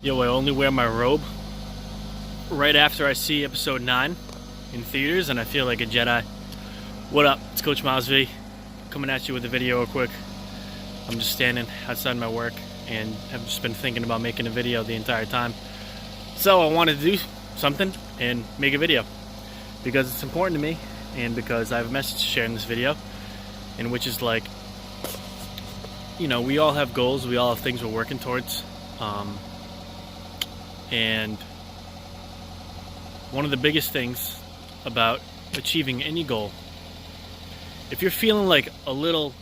Yo, I only wear my robe right after I see episode 9 in theaters, and I feel like a Jedi. What up? It's Coach Miles V, coming at you with a video real quick. I'm just standing outside my work and have just been thinking about making a video the entire time. So I wanted to do something and make a video because it's important to me, and because I have a message to share in this video, and which is like, you know, we all have goals, we all have things we're working towards. And one of the biggest things about achieving any goal, if you're feeling like a little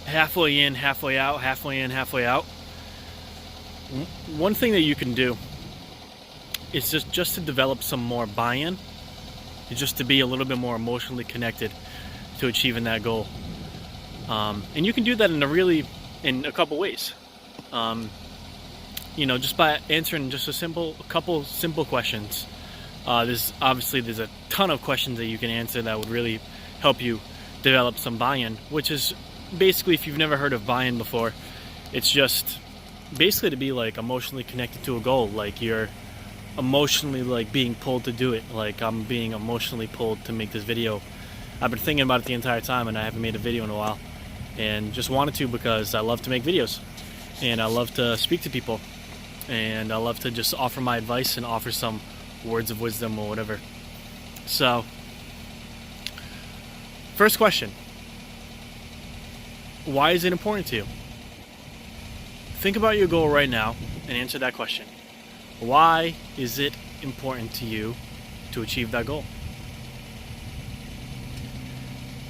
halfway in, halfway out, halfway in, halfway out, one thing that you can do is just to develop some more buy-in, just to be a little bit more emotionally connected to achieving that goal. And you can do that in a couple ways. You know, just by answering just a couple simple questions. There's a ton of questions that you can answer that would really help you develop some buy-in, which is basically, if you've never heard of buy-in before, it's just basically to be like emotionally connected to a goal. Like you're emotionally like being pulled to do it. Like I'm being emotionally pulled to make this video. I've been thinking about it the entire time and I haven't made a video in a while, and just wanted to because I love to make videos and I love to speak to people. And I love to just offer my advice and offer some words of wisdom or whatever. So, first question. Why is it important to you? Think about your goal right now and answer that question. Why is it important to you to achieve that goal?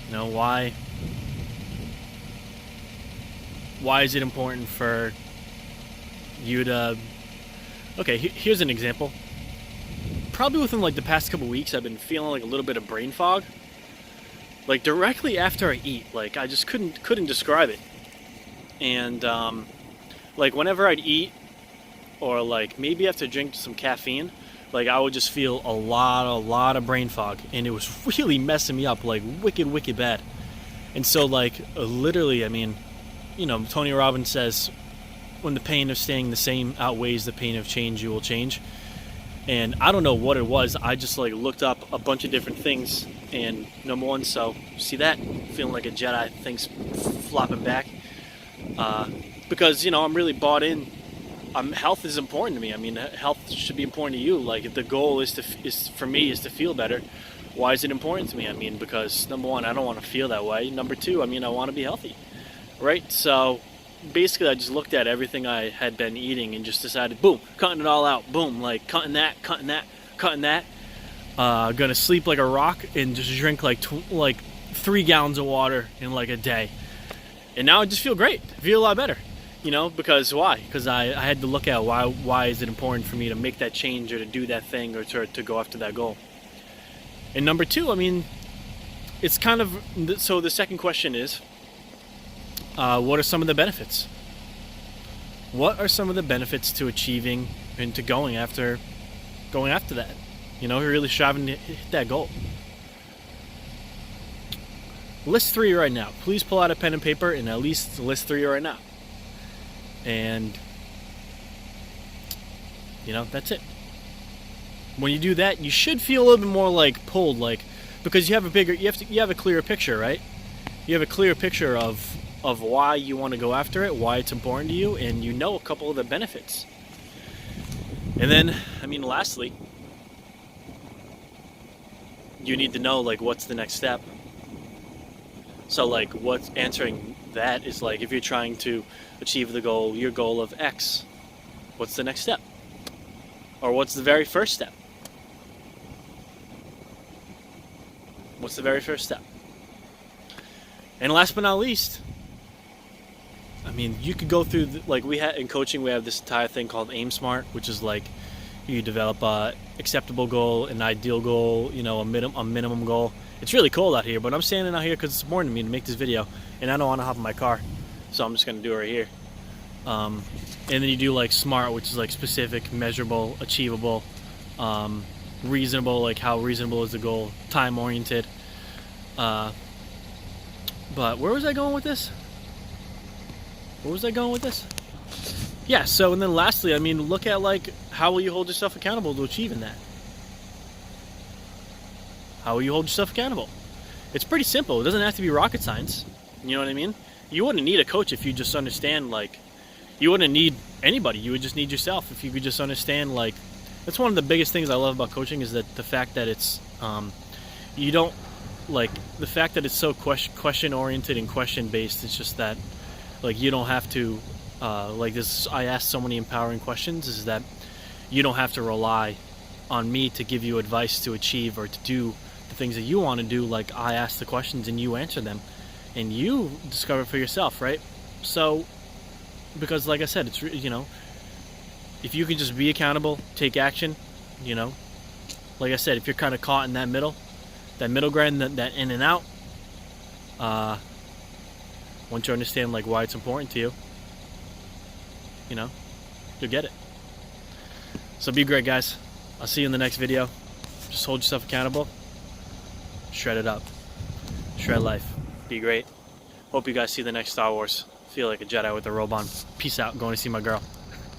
You know, why is it important for you to... Okay, here's an example. Probably within like the past couple weeks, I've been feeling like a little bit of brain fog. Like directly after I eat, like I just couldn't describe it. And like whenever I'd eat, or like maybe after drink some caffeine, like I would just feel a lot of brain fog, and it was really messing me up, like wicked bad. And so like literally, I mean, you know, Tony Robbins says, when the pain of staying the same outweighs the pain of change, you will change. And I don't know what it was. I just like looked up a bunch of different things, and number one, so see that? Feeling like a Jedi, things flopping back. Because, you know, I'm really bought in. Health is important to me. I mean, health should be important to you. Like if the goal is for me is to feel better, why is it important to me? I mean, because number one, I don't want to feel that way. Number two, I mean, I want to be healthy, right? So basically, I just looked at everything I had been eating and just decided, boom, cutting it all out. Boom, like cutting that. Gonna sleep like a rock and just drink like 3 gallons of water in like a day. And now I just feel great. I feel a lot better. You know, because why? Because I had to look at why is it important for me to make that change or to do that thing or to go after that goal. And number two, I mean, it's kind of, so the second question is, what are some of the benefits? What are some of the benefits to achieving and to going after that? You know, really striving to hit that goal. List 3 right now. Please pull out a pen and paper and at least list 3 right now. And, you know, that's it. When you do that, you should feel a little bit more like pulled, like, because you have a clearer picture, right? You have a clear picture of why you want to go after it, why it's important to you, and you know a couple of the benefits. And then, I mean, lastly, you need to know, like, what's the next step. So, like, what's answering that is, like, if you're trying to achieve the goal, your goal of X, what's the next step? Or what's the very first step? What's the very first step? And last but not least, I mean, you could go through, like we had in coaching, we have this entire thing called Aim Smart, which is like you develop a acceptable goal, an ideal goal, you know, a minimum goal. It's really cold out here, but I'm standing out here because it's important to me to make this video, and I don't want to hop in my car, so I'm just going to do it right here. And then you do like SMART, which is like specific, measurable, achievable, reasonable, like how reasonable is the goal, time-oriented. But where was I going with this? Yeah, so, and then lastly, I mean, look at, like, how will you hold yourself accountable to achieving that? How will you hold yourself accountable? It's pretty simple. It doesn't have to be rocket science. You know what I mean? You wouldn't need a coach if you just understand, like, you wouldn't need anybody. You would just need yourself if you could just understand, like, that's one of the biggest things I love about coaching is that the fact that it's, you don't, like, the fact that it's so question-oriented and question-based, it's just that, like, you don't have to, like this, I ask so many empowering questions, is that you don't have to rely on me to give you advice to achieve or to do the things that you want to do. Like, I ask the questions and you answer them and you discover for yourself, right? So, because like I said, it's, you know, if you can just be accountable, take action, you know, like I said, if you're kind of caught in that middle ground, that in and out, once you understand, like, why it's important to you, you know, you'll get it. So be great, guys. I'll see you in the next video. Just hold yourself accountable. Shred it up. Shred life. Be great. Hope you guys see the next Star Wars. Feel like a Jedi with a robe on. Peace out. Going to see my girl.